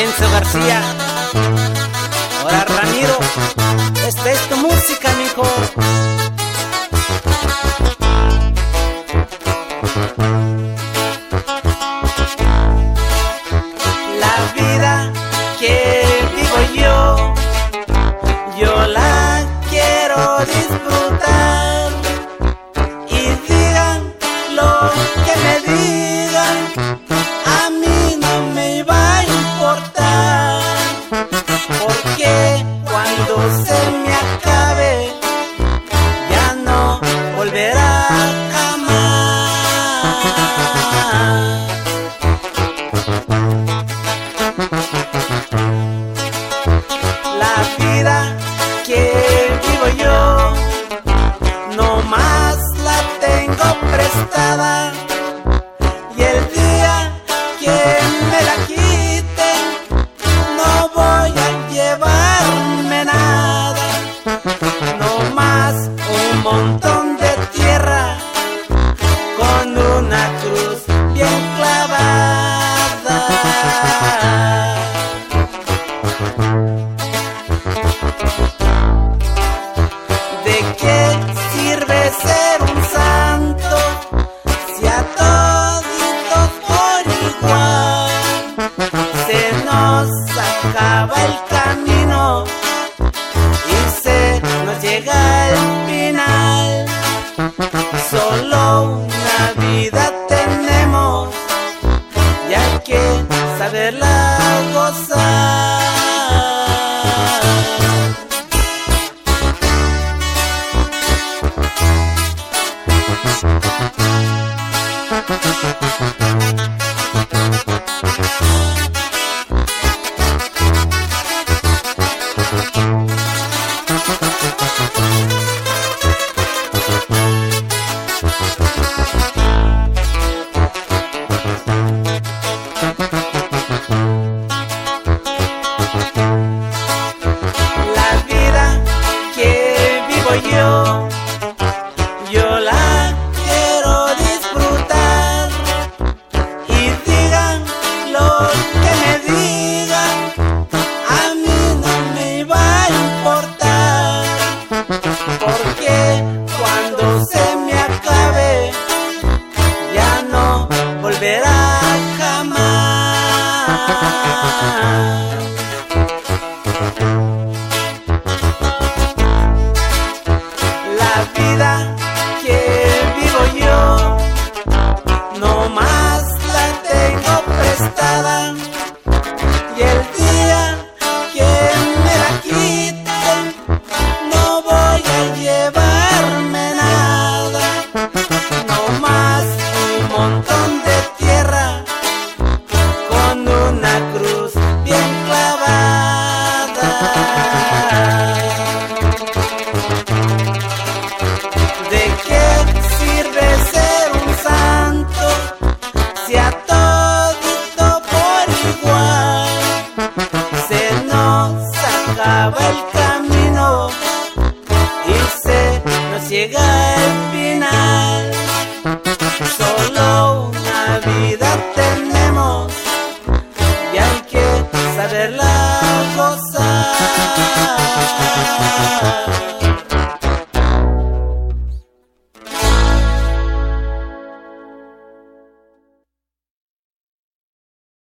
Enzo García. Ahora Ramiro, esta es tu música, mijo. La vida que vivo yo la quiero disfrutar. Y digan lo que me digan, a mí no me iba a importar. Porque cuando se me acabe, ya no volverá jamás. La vida que vivo yo, no más la tengo prestada. Y el día que me la quiten, no voy a llevarme nada. No más un montón de tierra con una cruz bien clavada. ¿De qué sirve ser un santo si a toditos por igual se nos acaba el camino y se nos llega el final? Solo una vida tenemos y hay que saberla gozar. La vida que vivo yo la quiero disfrutar. Y digan lo que me digan, a mí no me iba a importar. Porque cuando se me acabe, ya no volverá jamás. La vida que vivo yo, no más la tengo prestada. Y el día que me la quiten, no voy a llevarme nada. No más un montón de tierra con una cruz bien clavada. ¿De qué sirve ser un santo si a todito por igual se nos acaba el camino y se nos llega el final? Solo una vida tenemos y hay que saberla gozar.